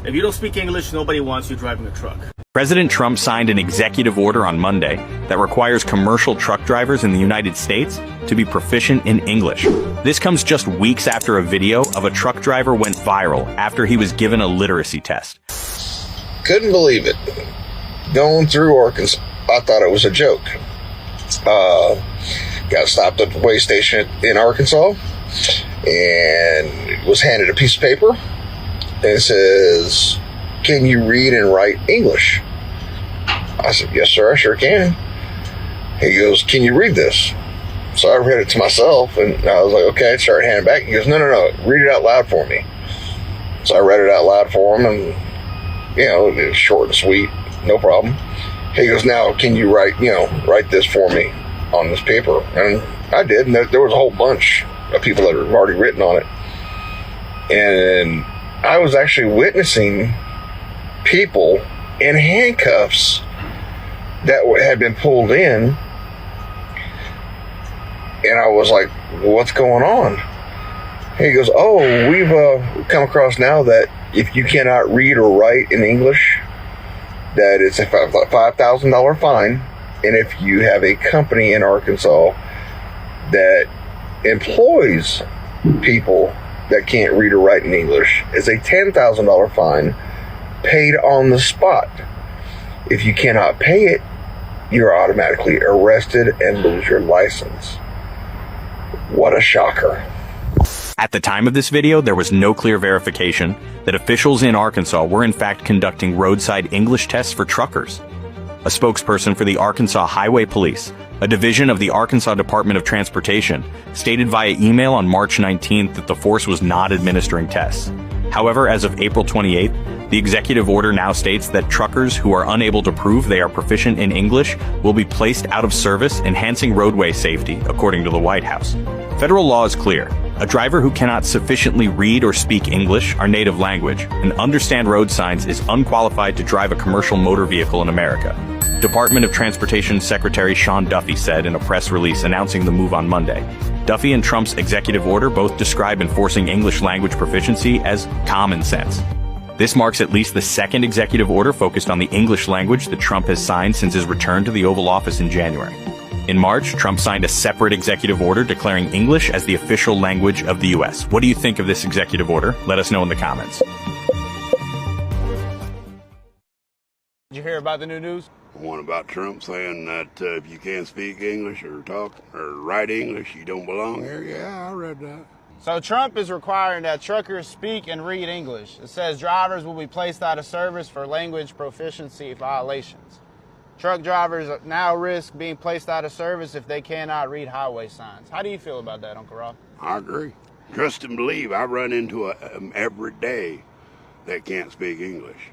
If you don't speak English, nobody wants you driving a truck. President Trump signed an executive order on Monday that requires commercial truck drivers in the United States to be proficient in English. This comes just weeks after a video of a truck driver went viral after he was given a literacy test. Couldn't believe it. Going through Arkansas, I thought it was a joke. Got stopped at the way station in Arkansas and was handed a piece of paper. And it says, "Can you read and write English?" I said, "Yes, sir, I sure can." He goes, "Can you read this?" So I read it to myself, and I was like, okay, I started handing it back. He goes, no, read it out loud for me. So I read it out loud for him, and, it was short and sweet, no problem. He goes, "Now, can you write this for me on this paper?" And I did, and there was a whole bunch of people that had already written on it. And I was actually witnessing people in handcuffs that had been pulled in, and I was like, "What's going on?" He goes, "Oh, we've come across now that if you cannot read or write in English, that it's a $5,000 fine, and if you have a company in Arkansas that employs people that can't read or write in English, it's a $10,000 fine paid on the spot. If you cannot pay it, you're automatically arrested and lose your license." What a shocker. At the time of this video, there was no clear verification that officials in Arkansas were in fact conducting roadside English tests for truckers. A spokesperson for the Arkansas Highway Police, a division of the Arkansas Department of Transportation, stated via email on March 19th that the force was not administering tests. However, as of April 28th, the executive order now states that truckers who are unable to prove they are proficient in English will be placed out of service, enhancing roadway safety, according to the White House. Federal law is clear. A driver who cannot sufficiently read or speak English, our native language, and understand road signs is unqualified to drive a commercial motor vehicle in America. Department of Transportation Secretary Sean Duffy said in a press release announcing the move on Monday. Duffy and Trump's executive order both describe enforcing English language proficiency as common sense. This marks at least the second executive order focused on the English language that Trump has signed since his return to the Oval Office in January. In March, Trump signed a separate executive order declaring English as the official language of the U.S. What do you think of this executive order? Let us know in the comments. Did you hear about the new news? One about Trump saying that if you can't speak English or talk or write English, you don't belong here? Yeah, I read that. So Trump is requiring that truckers speak and read English. It says drivers will be placed out of service for language proficiency violations. Truck drivers now risk being placed out of service if they cannot read highway signs. How do you feel about that, Uncle Rob? I agree. Trust and believe, I run into them every day that can't speak English.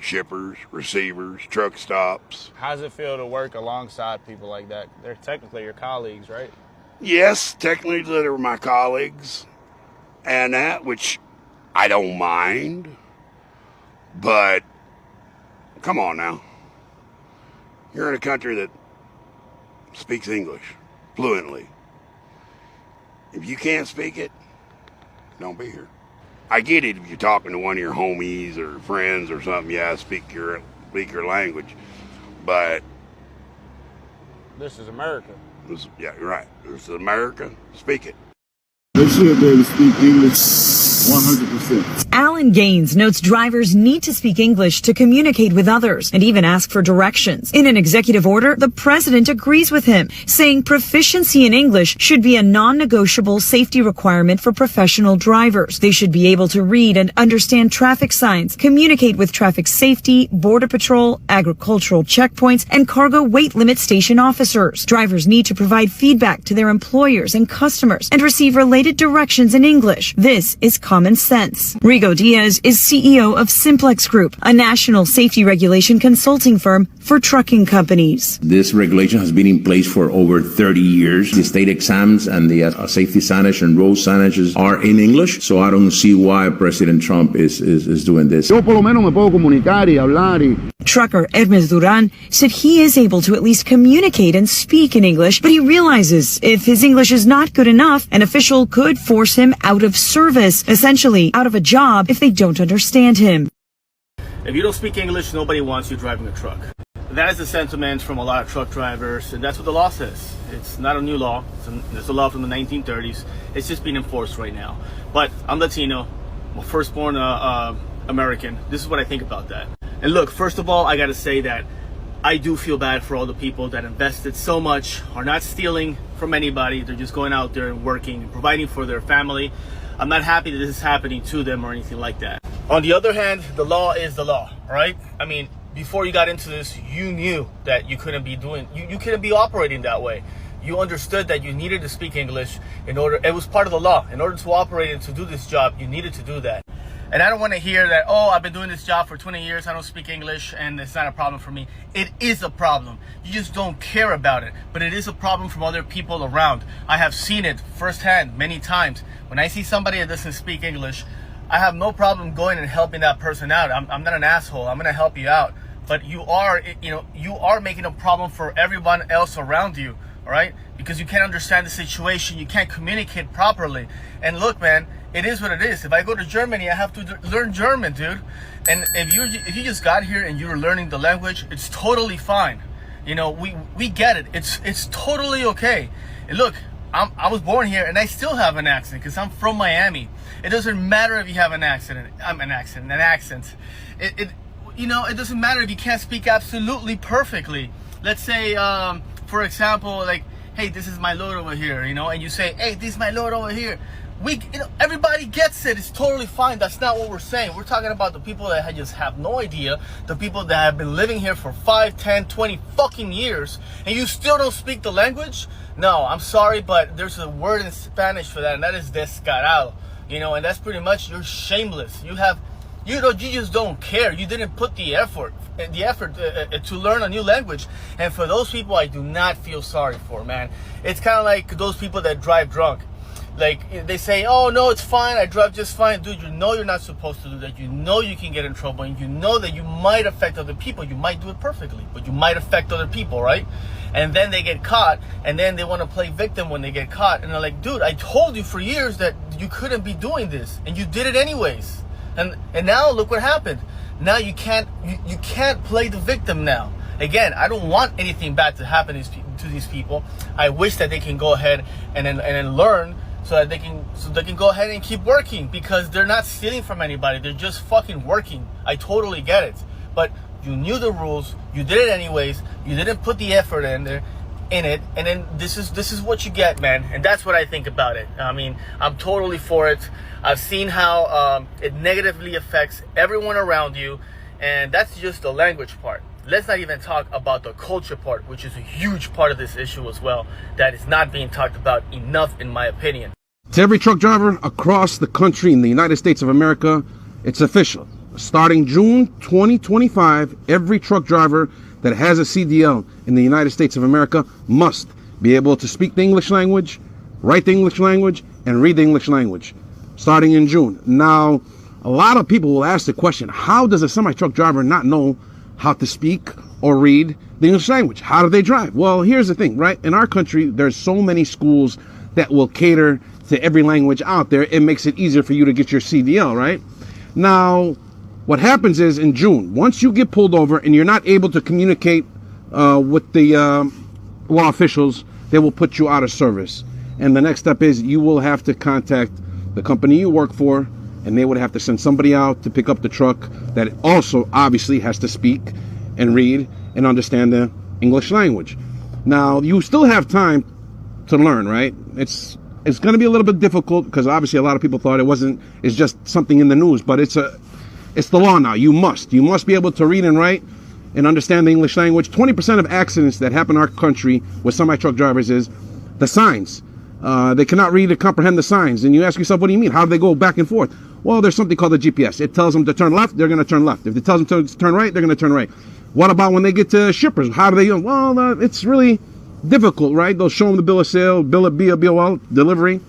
Shippers, receivers, truck stops. How does it feel to work alongside people like that? They're technically your colleagues, right? Yes, technically they're my colleagues, and that, which I don't mind, but come on now. You're in a country that speaks English fluently. If you can't speak it, don't be here. I get it if you're talking to one of your homies or friends or something, yeah, speak your language, but this is America. Yeah, you're right. This is America. Speak it. They should be able to speak English 100%. Alan Gaines notes drivers need to speak English to communicate with others and even ask for directions. In an executive order, the president agrees with him, saying proficiency in English should be a non-negotiable safety requirement for professional drivers. They should be able to read and understand traffic signs, communicate with traffic safety, border patrol, agricultural checkpoints, and cargo weight limit station officers. Drivers need to provide feedback to their employers and customers and receive related directions in English. This is common sense. Rigo Diaz is CEO of Simplex Group, a national safety regulation consulting firm for trucking companies. This regulation has been in place for over 30 years. The state exams and the safety signage and road signages are in English, so I don't see why President Trump is doing this. Yo por lo menos me puedo comunicar y hablar y Trucker Hermes Duran said he is able to at least communicate and speak in English, but he realizes if his English is not good enough, an official could force him out of service, essentially out of a job if they don't understand him. If you don't speak English, nobody wants you driving a truck. That is the sentiment from a lot of truck drivers, and that's what the law says. It's not a new law. It's a law from the 1930s. It's just being enforced right now. But I'm Latino, I'm a firstborn American. This is what I think about that. And look, first of all, I gotta say that I do feel bad for all the people that invested so much, are not stealing from anybody. They're just going out there and working and providing for their family. I'm not happy that this is happening to them or anything like that. On the other hand, the law is the law, right? I mean, before you got into this, you knew that you couldn't be you couldn't be operating that way. You understood that you needed to speak English in order, it was part of the law. In order to operate and to do this job, you needed to do that. And I don't want to hear that, oh, I've been doing this job for 20 years, I don't speak English, and it's not a problem for me. It is a problem. You just don't care about it. But it is a problem from other people around. I have seen it firsthand many times. When I see somebody that doesn't speak English, I have no problem going and helping that person out. I'm not an asshole. I'm going to help you out. But you are making a problem for everyone else around you, all right? Because you can't understand the situation. You can't communicate properly. And look, man, it is what it is. If I go to Germany, I have to learn German, dude. And if you just got here and you're learning the language, it's totally fine. You know, we get it. It's totally okay. And look, I was born here and I still have an accent because I'm from Miami. It doesn't matter if you have an accent. An accent. It doesn't matter if you can't speak absolutely perfectly. Let's say, for example, like, hey, this is my load over here, and you say, hey, this is my load over here. Everybody gets it. It's totally fine. That's not what we're saying. We're talking about the people that just have no idea, the people that have been living here for 5, 10, 20 fucking years, and you still don't speak the language? No, I'm sorry, but there's a word in Spanish for that, and that is descarado. And that's pretty much, you're shameless. You just don't care. You didn't put the effort to learn a new language. And for those people, I do not feel sorry for, man. It's kind of like those people that drive drunk. Like, they say, oh, no, it's fine, I drive just fine. Dude, you know you're not supposed to do that. You know you can get in trouble, and you know that you might affect other people. You might do it perfectly, but you might affect other people, right? And then they get caught, and then they want to play victim when they get caught. And they're like, dude, I told you for years that you couldn't be doing this, and you did it anyways. And now look what happened. Now you can't play the victim now. Again, I don't want anything bad to happen to these people. I wish that they can go ahead and then learn so that they can go ahead and keep working, because they're not stealing from anybody. They're just fucking working. I totally get it. But you knew the rules. You did it anyways. You didn't put the effort in it, and then this is what you get, man. And that's what I think about it. I mean, I'm totally for it. I've seen how it negatively affects everyone around you, and that's just the language part. Let's not even talk about the culture part, which is a huge part of this issue as well, that is not being talked about enough, in my opinion. To every truck driver across the country in the United States of America, it's official. Starting June 2025, every truck driver that has a CDL in the United States of America must be able to speak the English language, write the English language, and read the English language, starting in June. Now, a lot of people will ask the question, how does a semi-truck driver not know how to speak or read the English language? How do they drive? Well, here's the thing, right? In our country, there's so many schools that will cater to every language out there. It makes it easier for you to get your CDL, right? Now, what happens is in June, once you get pulled over and you're not able to communicate with the law officials, they will put you out of service. And the next step is you will have to contact the company you work for, and they would have to send somebody out to pick up the truck that also obviously has to speak and read and understand the English language. Now, you still have time to learn, right? It's going to be a little bit difficult because obviously a lot of people thought it's just something in the news, but it's the law now. You must be able to read and write and understand the English language. 20% of accidents that happen in our country with semi-truck drivers is the signs. They cannot read or comprehend the signs. And you ask yourself, what do you mean? How do they go back and forth? Well, there's something called the GPS. It tells them to turn left, they're going to turn left. If it tells them to turn right, they're going to turn right. What about when they get to shippers? How do they go? Well, it's really difficult, right? They'll show them the bill of sale, BOL, delivery,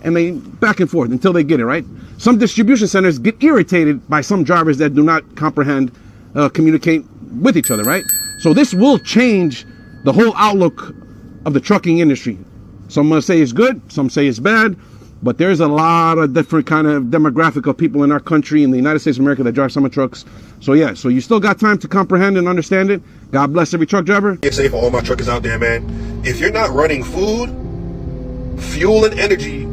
and they back and forth until they get it, right? Some distribution centers get irritated by some drivers that do not comprehend, communicate with each other, right? So this will change the whole outlook of the trucking industry. Some must say it's good, some say it's bad, but there's a lot of different kind of demographic of people in our country, in the United States of America, that drive summer trucks. So yeah, so you still got time to comprehend and understand it. God bless every truck driver. Get safe for all my truckers out there, man. If you're not running food, fuel and energy,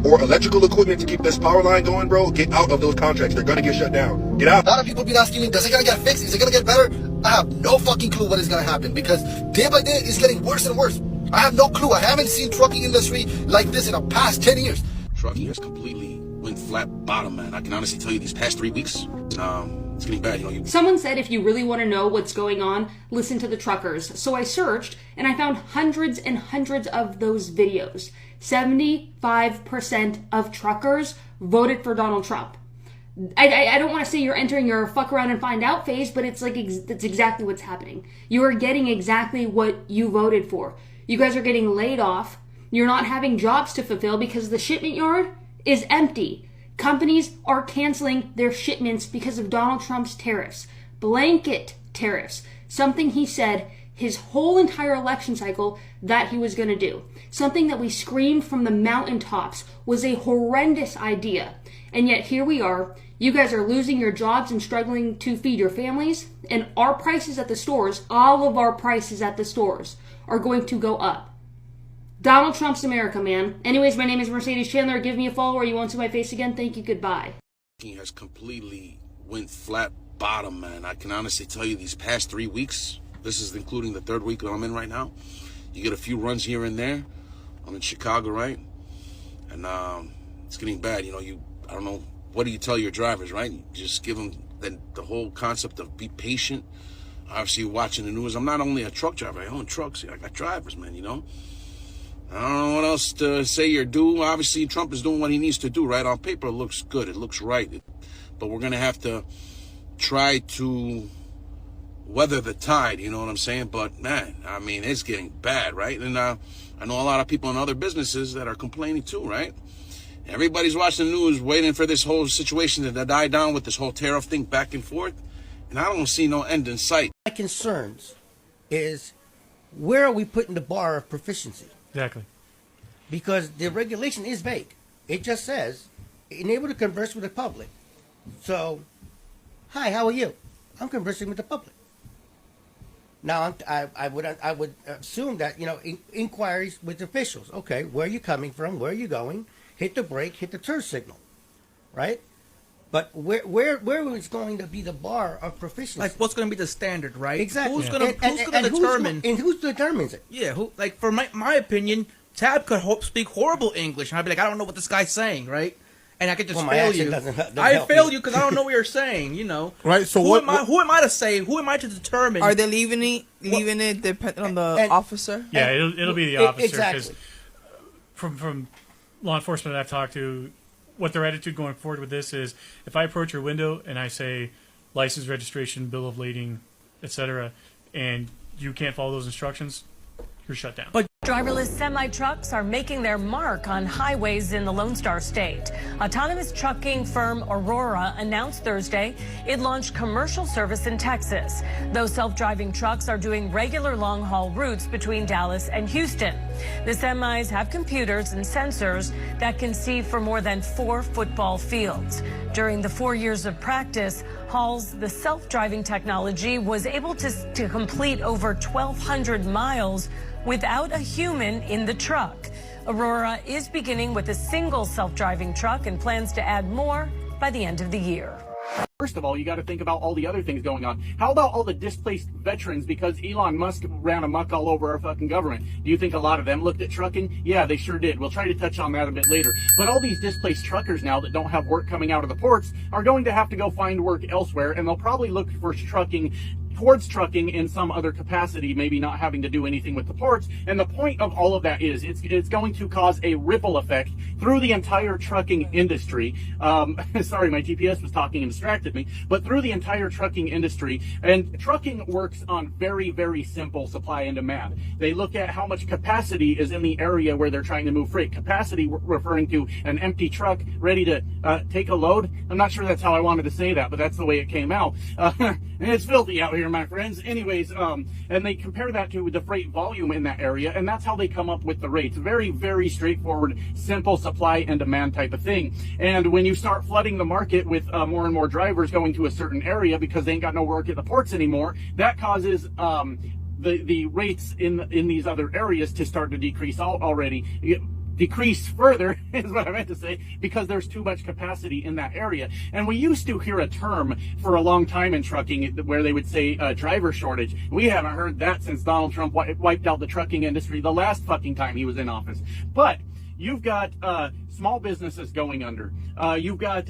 or electrical equipment to keep this power line going, bro, get out of those contracts. They're gonna get shut down. Get out. A lot of people be asking me, does it gonna get fixed? Is it gonna get better? I have no fucking clue what is gonna happen, because day by day it's getting worse and worse. I have no clue. I haven't seen trucking industry like this in the past 10 years. Trucking has completely went flat bottom, man. I can honestly tell you these past 3 weeks, it's getting bad. Someone said if you really want to know what's going on, listen to the truckers. So I searched and I found hundreds and hundreds of those videos. 75% of truckers voted for Donald Trump. I don't want to say you're entering your fuck around and find out phase, but it's like that's exactly what's happening. You are getting exactly what you voted for. You guys are getting laid off. You're not having jobs to fulfill because the shipment yard is empty. Companies are canceling their shipments because of Donald Trump's tariffs. Blanket tariffs. Something he said his whole entire election cycle that he was going to do. Something that we screamed from the mountaintops was a horrendous idea. And yet here we are. You guys are losing your jobs and struggling to feed your families. And our prices at the stores, all of our prices at the stores, are going to go up. Donald Trump's America, man. Anyways, my name is Mercedes Chandler. Give me a follow or you won't see my face again. Thank you. Goodbye. He has completely went flat bottom, man. I can honestly tell you these past 3 weeks, this is including the third week that I'm in right now, you get a few runs here and there. I'm in Chicago, right? And it's getting bad. I don't know, what do you tell your drivers, right? You just give them the whole concept of be patient. Obviously, you're watching the news. I'm not only a truck driver. I own trucks. I got drivers, man, I don't know what else to say or do. Obviously, Trump is doing what he needs to do, right? On paper, it looks good. It looks right. But we're going to have to try to weather the tide, you know what I'm saying? But, man, I mean, it's getting bad, right? And I know a lot of people in other businesses that are complaining too, right? Everybody's watching the news, waiting for this whole situation to die down with this whole tariff thing back and forth. And I don't see no end in sight. My concerns is, where are we putting the bar of proficiency? Exactly. Because the regulation is vague. It just says, enable to converse with the public. So, hi, how are you? I'm conversing with the public. Now, I would assume that, inquiries with officials. Okay, where are you coming from? Where are you going? Hit the brake, hit the turn signal, right? But where is going to be the bar of proficiency? Like, what's going to be the standard, right? Exactly. Who's going to determine? And who determines it? Yeah, for my opinion, Tab could speak horrible English, and I'd be like, I don't know what this guy's saying, right? And I could just fail you. I fail you because I don't know what you're saying, Right. So who am I to say? Who am I to determine? Are they leaving it depending on the officer? Yeah, it'll be the officer. Exactly. From law enforcement that I've talked to, what their attitude going forward with this is, if I approach your window and I say license, registration, bill of lading, etc., and you can't follow those instructions, you're shut down. But driverless semi-trucks are making their mark on highways in the Lone Star State. Autonomous trucking firm Aurora announced Thursday it launched commercial service in Texas. Those self-driving trucks are doing regular long-haul routes between Dallas and Houston. The semis have computers and sensors that can see for more than 4 football fields. During the 4 years of practice, the self-driving technology was able to complete over 1,200 miles without a human in the truck. Aurora is beginning with a single self-driving truck and plans to add more by the end of the year. First of all, you got to think about all the other things going on. How about all the displaced veterans because Elon Musk ran amok all over our fucking government? Do you think a lot of them looked at trucking? Yeah, they sure did. We'll try to touch on that a bit later. But all these displaced truckers now that don't have work coming out of the ports are going to have to go find work elsewhere, and they'll probably look for towards trucking in some other capacity, maybe not having to do anything with the ports. And the point of all of that is it's going to cause a ripple effect through the entire trucking industry. Sorry, my GPS was talking and distracted me, but through the entire trucking industry. And trucking works on very, very simple supply and demand. They look at how much capacity is in the area where they're trying to move freight. Capacity referring to an empty truck ready to take a load. I'm not sure that's how I wanted to say that, but that's the way it came out. And it's filthy out here here, my friends. Anyways, and they compare that to the freight volume in that area, and that's how they come up with the rates. Very, very straightforward, simple supply and demand type of thing. And when you start flooding the market with more and more drivers going to a certain area because they ain't got no work at the ports anymore, that causes the rates in these other areas to start to decrease already. Decrease further is what I meant to say, because there's too much capacity in that area. And we used to hear a term for a long time in trucking where they would say driver shortage. We haven't heard that since Donald Trump wiped out the trucking industry the last fucking time he was in office. But you've got small businesses going under. You've got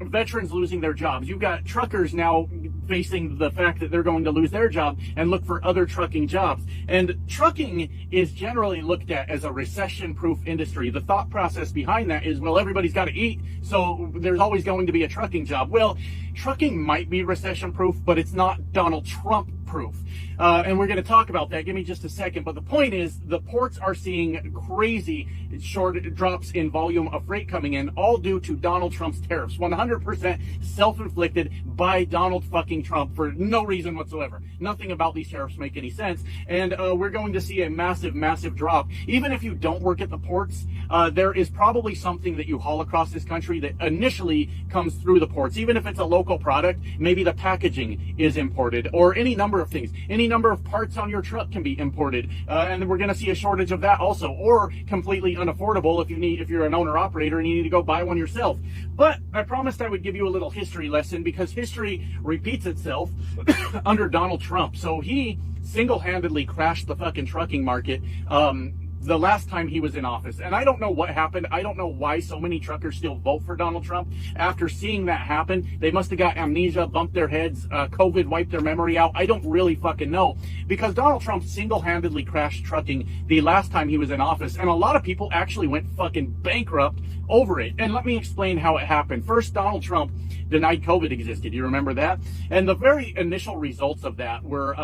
veterans losing their jobs. You've got truckers now facing the fact that they're going to lose their job and look for other trucking jobs. And trucking is generally looked at as a recession-proof industry. The thought process behind that is, well, everybody's got to eat, so there's always going to be a trucking job. Well, trucking might be recession-proof, but it's not Donald Trump-proof. And we're going to talk about that. Give me just a second. But the point is, the ports are seeing crazy short drops in volume of freight coming in, all due to Donald Trump's tariffs. 100% self-inflicted by Donald fucking Trump for no reason whatsoever. Nothing about these tariffs make any sense. And we're going to see a massive, massive drop. Even if you don't work at the ports, there is probably something that you haul across this country that initially comes through the ports. Even if it's a local product, maybe the packaging is imported, or any number of things. Any number of parts on your truck can be imported, and we're going to see a shortage of that also, or completely unaffordable if you're an owner-operator and you need to go buy one yourself. But I promised I would give you a little history lesson, because history repeats itself under Donald Trump. So he single-handedly crashed the fucking trucking market the last time he was in office. And I don't know what happened. I don't know why so many truckers still vote for Donald Trump. After seeing that happen, they must have got amnesia, bumped their heads, COVID wiped their memory out. I don't really fucking know. Because Donald Trump single-handedly crashed trucking the last time he was in office. And a lot of people actually went fucking bankrupt over it. And let me explain how it happened. First, Donald Trump denied COVID existed. You remember that? And the very initial results of that were,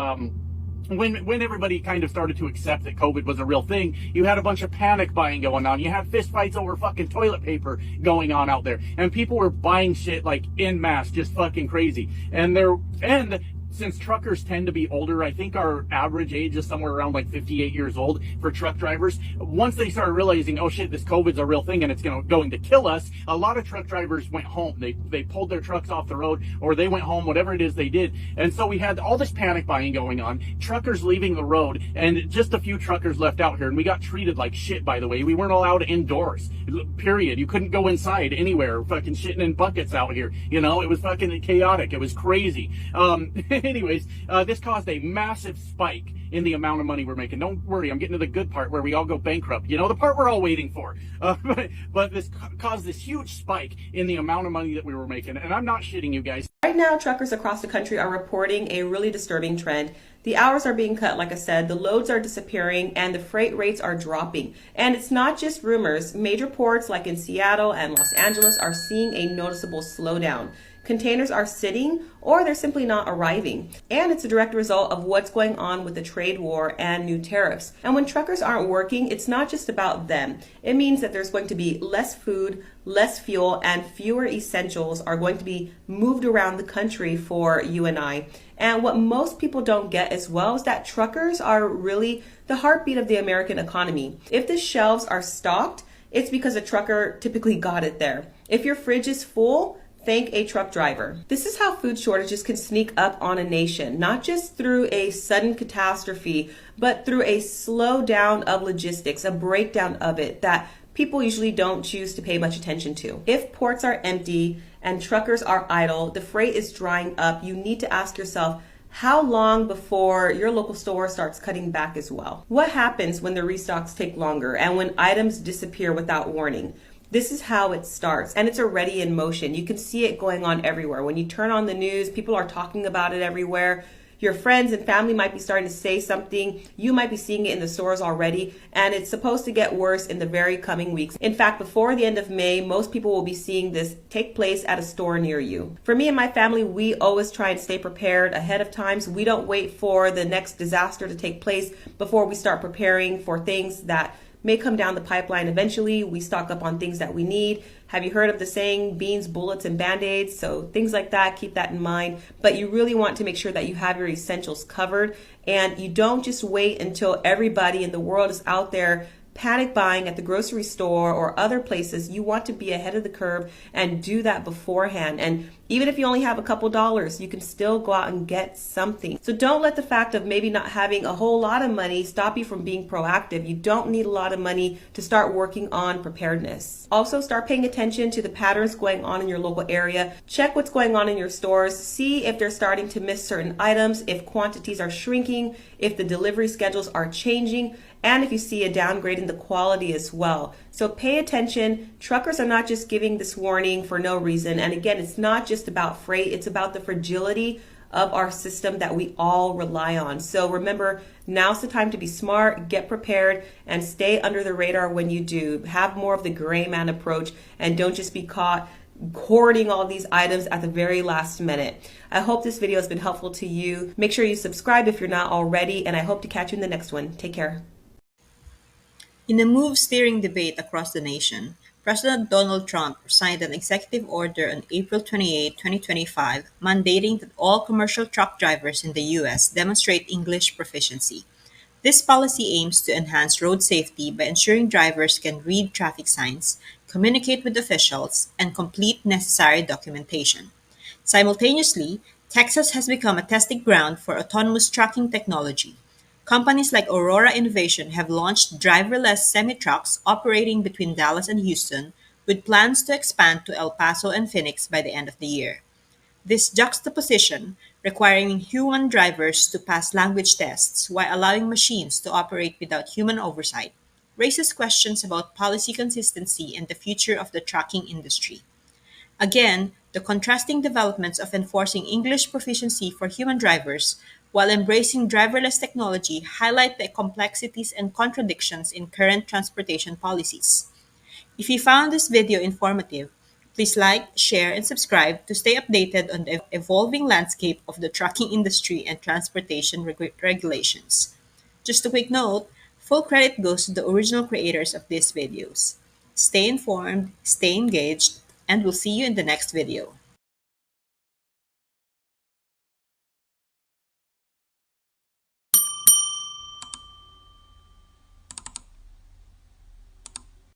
when everybody kind of started to accept that COVID was a real thing, you had a bunch of panic buying going on. You had fist fights over fucking toilet paper going on out there. And people were buying shit like en masse, just fucking crazy. And since truckers tend to be older, I think our average age is somewhere around like 58 years old for truck drivers. Once they started realizing, oh shit, this COVID's a real thing and it's going to kill us, a lot of truck drivers went home. They pulled their trucks off the road, or they went home, whatever it is they did. And so we had all this panic buying going on, truckers leaving the road, and just a few truckers left out here. And we got treated like shit, by the way. We weren't allowed indoors, period. You couldn't go inside anywhere, fucking shitting in buckets out here. You know, it was fucking chaotic. It was crazy. Anyways, this caused a massive spike in the amount of money we're making. Don't worry, I'm getting to the good part where we all go bankrupt. You know, the part we're all waiting for. But this caused this huge spike in the amount of money that we were making. And I'm not shitting you guys. Right now, truckers across the country are reporting a really disturbing trend. The hours are being cut, like I said, the loads are disappearing, and the freight rates are dropping. And it's not just rumors. Major ports like in Seattle and Los Angeles are seeing a noticeable slowdown. Containers are sitting, or they're simply not arriving. And it's a direct result of what's going on with the trade war and new tariffs. And when truckers aren't working, it's not just about them. It means that there's going to be less food, less fuel, and fewer essentials are going to be moved around the country for you and I. And what most people don't get as well is that truckers are really the heartbeat of the American economy. If the shelves are stocked, it's because a trucker typically got it there. If your fridge is full, thank a truck driver. This is how food shortages can sneak up on a nation, not just through a sudden catastrophe, but through a slowdown of logistics, a breakdown of it that people usually don't choose to pay much attention to. If ports are empty and truckers are idle, the freight is drying up, you need to ask yourself, how long before your local store starts cutting back as well? What happens when the restocks take longer and when items disappear without warning? This is how it starts, and it's already in motion. You can see it going on everywhere. When you turn on the news, people are talking about it everywhere. Your friends and family might be starting to say something. You might be seeing it in the stores already, and it's supposed to get worse in the very coming weeks. In fact, before the end of May, most people will be seeing this take place at a store near you. For me and my family, we always try and stay prepared ahead of time, so we don't wait for the next disaster to take place before we start preparing for things that may come down the pipeline eventually. We stock up on things that we need. Have you heard of the saying, beans, bullets, and band-aids? So things like that, keep that in mind. But you really want to make sure that you have your essentials covered, and you don't just wait until everybody in the world is out there panic buying at the grocery store or other places. You want to be ahead of the curve and do that beforehand. And even if you only have a couple dollars, you can still go out and get something. So don't let the fact of maybe not having a whole lot of money stop you from being proactive. You don't need a lot of money to start working on preparedness. Also, start paying attention to the patterns going on in your local area. Check what's going on in your stores. See if they're starting to miss certain items, if quantities are shrinking, if the delivery schedules are changing, and if you see a downgrade in the quality as well. So pay attention. Truckers are not just giving this warning for no reason. And again, it's not just about freight, it's about the fragility of our system that we all rely on. So remember, now's the time to be smart, get prepared, and stay under the radar when you do. Have more of the gray man approach and don't just be caught hoarding all these items at the very last minute. I hope this video has been helpful to you. Make sure you subscribe if you're not already, and I hope to catch you in the next one. Take care. In a move steering debate across the nation, President Donald Trump signed an executive order on April 28, 2025, mandating that all commercial truck drivers in the U.S. demonstrate English proficiency. This policy aims to enhance road safety by ensuring drivers can read traffic signs, communicate with officials, and complete necessary documentation. Simultaneously, Texas has become a testing ground for autonomous trucking technology. Companies like Aurora Innovation have launched driverless semi-trucks operating between Dallas and Houston, with plans to expand to El Paso and Phoenix by the end of the year. This juxtaposition, requiring human drivers to pass language tests while allowing machines to operate without human oversight, raises questions about policy consistency and the future of the trucking industry. Again, the contrasting developments of enforcing English proficiency for human drivers while embracing driverless technology highlight the complexities and contradictions in current transportation policies. If you found this video informative, please like, share, and subscribe to stay updated on the evolving landscape of the trucking industry and transportation regulations. Just a quick note, full credit goes to the original creators of these videos. Stay informed, stay engaged, and we'll see you in the next video.